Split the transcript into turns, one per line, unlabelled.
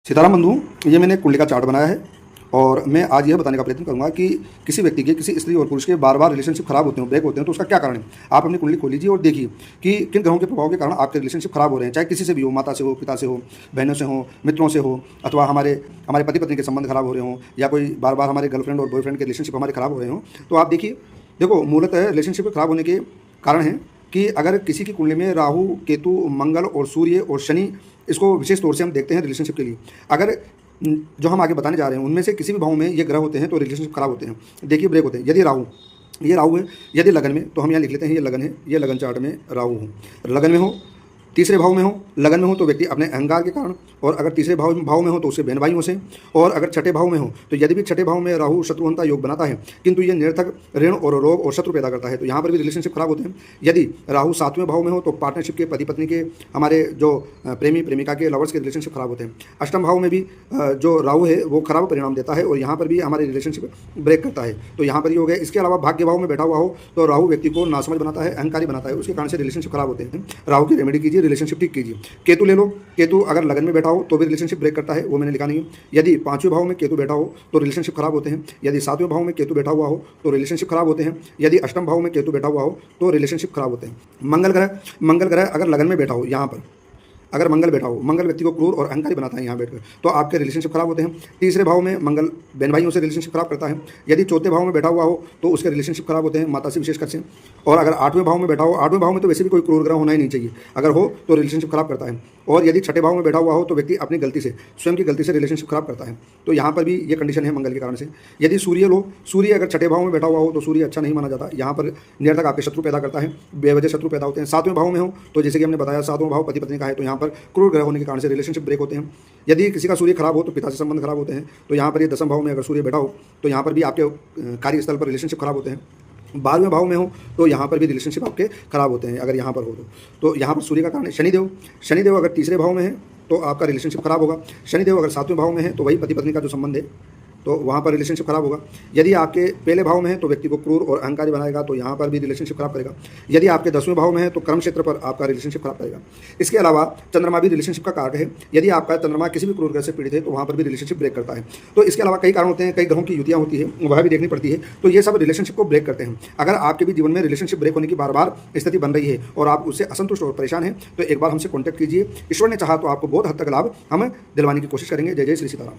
सीताराम बंधु, ये मैंने कुंडली का चार्ट बनाया है और मैं आज यह बताने का प्रयत्न करूंगा कि किसी व्यक्ति के, किसी स्त्री और पुरुष के बार बार रिलेशनशिप खराब होते हैं, ब्रेक होते हैं, तो उसका क्या कारण है। आप अपनी कुंडली खोल लीजिए और देखिए कि किन ग्रहों के प्रभाव के कारण आपके रिलेशनशिप खराब हो रहे हैं। चाहे किसी से भी हो, माता से हो, पिता से हो, बहनों से हो, मित्रों से हो, अथवा हमारे पति पत्नी के संबंध खराब हो रहे हों, या कोई बार बार हमारे गर्लफ्रेंड और बॉयफ्रेंड के रिलेशनशिप हमारे खराब हो रहे हों। तो आप देखिए, देखो मूलतः रिलेशनशिप खराब होने के कारण है कि अगर किसी की कुंडली में राहु, केतु, मंगल और सूर्य और शनि, इसको विशेष तौर से हम देखते हैं रिलेशनशिप के लिए। अगर जो हम आगे बताने जा रहे हैं उनमें से किसी भी भाव में ये ग्रह होते हैं तो रिलेशनशिप खराब होते हैं। देखिए, ब्रेक होते हैं। यदि राहु, ये राहु है, यदि लगन में, तो हम यहाँ लिख लेते हैं ये लगन है, ये लगन चार्ट में राहु हो, लगन में हो, तीसरे भाव में हो, लगन में हो तो व्यक्ति अपने अहंकार के कारण, और अगर तीसरे भाव में हो तो उसके बहन भाइयों से, और अगर छठे भाव में हो तो यदि भी छठे भाव में राहु शत्रुहंता योग बनाता है, किंतु ये निरर्थक ऋण और रोग और शत्रु पैदा करता है, तो यहाँ पर भी रिलेशनशिप खराब होते हैं। यदि राहु सातवें भाव में हो तो पार्टनरशिप के, पति पत्नी के, हमारे जो प्रेमी प्रेमिका के, लवर्स के रिलेशनशिप खराब होते हैं। अष्टम भाव में भी जो राहु है वो खराब परिणाम देता है और यहाँ पर भी हमारे रिलेशनशिप ब्रेक करता है, तो यहाँ पर ये हो गया। इसके अलावा भाग्य भाव में बैठा हुआ हो तो राहु व्यक्ति को नासमझ बनाता है, अहंकारी बनाता है, उसके कारण से रिलेशनशिप खराब होते हैं। राहु की रेमेडी कीजिए, रिलेशनशिप ठीक कीजिए। केतु ले लो, केतु अगर लगन में बैठा हो तो भी रिलेशनशिप ब्रेक करता है, वो मैंने लिखा नहीं है। यदि पांचवें भाव में केतु बैठा हो तो रिलेशनशिप खराब होते हैं। यदि सातवें भाव में केतु बैठा हुआ हो तो रिलेशनशिप खराब होते हैं। यदि अष्टम भाव में केतु बैठा हुआ हो तो रिलेशनशिप खराब होते हैं। मंगल ग्रह अगर लगन में बैठा हो, यहाँ पर अगर मंगल बैठा हो, मंगल व्यक्ति को क्रूर और अहंकारी बनाता है यहाँ बैठकर, तो आपके रिलेशनशिप खराब होते हैं। तीसरे भाव में मंगल बहन भाइयों से रिलेशनशिप खराब करता है। यदि चौथे भाव में बैठा हुआ हो तो उसके रिलेशनशिप खराब होते हैं, माता से विशेषकर से। और अगर आठवें भाव में बैठा हो, आठवें भाव में तो वैसे भी कोई क्रूर ग्रह होना ही नहीं चाहिए, अगर हो तो रिलेशनशिप खराब करता है। और यदि छठे भाव में बैठा हुआ हो तो व्यक्ति अपनी गलती से, स्वयं की गलती से रिलेशनशिप खराब करता है, तो यहाँ पर भी ये कंडीशन है मंगल के कारण से। यदि सूर्य लो, सूर्य अगर छठे भाव में बैठा हुआ हो तो सूर्य अच्छा नहीं माना जाता, यहाँ पर निरर्थक आपके शत्रु पैदा करता है, बेवजह शत्रु पैदा होते हैं। सातवें भाव में हो तो जैसे कि हमने बताया, सातवें भाव पति पत्नी का है, तो यहाँ पर क्रूर ग्रह होने के कारण से रिलेशनशिप ब्रेक होते हैं। यदि किसी का सूर्य खराब हो तो पिता से संबंध खराब होते हैं, तो यहाँ पर ये दसम भाव में अगर सूर्य बैठा हो तो यहाँ पर भी आपके कार्यस्थल पर रिलेशनशिप खराब होते हैं। 12वें भाव में हो तो यहाँ पर भी रिलेशनशिप आपके खराब होते हैं, अगर यहाँ पर हो तो यहाँ पर सूर्य का कारण है शनिदेव। शनिदेव अगर तीसरे भाव में है तो आपका रिलेशनशिप खराब होगा। शनिदेव अगर सातवें भाव में है तो वही पति पत्नी का जो संबंध है, तो वहाँ पर रिलेशनशिप खराब होगा। यदि आपके पहले भाव में है तो व्यक्ति को क्रूर और अहंकारी बनाएगा, तो यहाँ पर भी रिलेशनशिप खराब करेगा। यदि आपके 10वें भाव में है तो कर्म क्षेत्र पर आपका रिलेशनशिप खराब करेगा। इसके अलावा चंद्रमा भी रिलेशनशिप का कारक है। यदि आपका चंद्रमा किसी भी क्रूर ग्रह से पीड़ित है तो वहाँ पर भी रिलेशनशिप ब्रेक करता है। तो इसके अलावा कई कारण होते हैं, कई ग्रहों की युतियाँ होती है, वह भी देखनी पड़ती है, तो ये सब रिलेशनशिप को ब्रेक करते हैं। अगर आपके भी जीवन में रिलेशनशिप ब्रेक होने की बार बार स्थिति बन रही है और आप उससे असंतुष्ट और परेशान हैं, तो एक बार हमसे कॉन्टैक्ट कीजिए। ईश्वर ने चाहा तो आपको बहुत हद तक लाभ हम दिलवाने की कोशिश करेंगे। जय जय श्री सीताराम।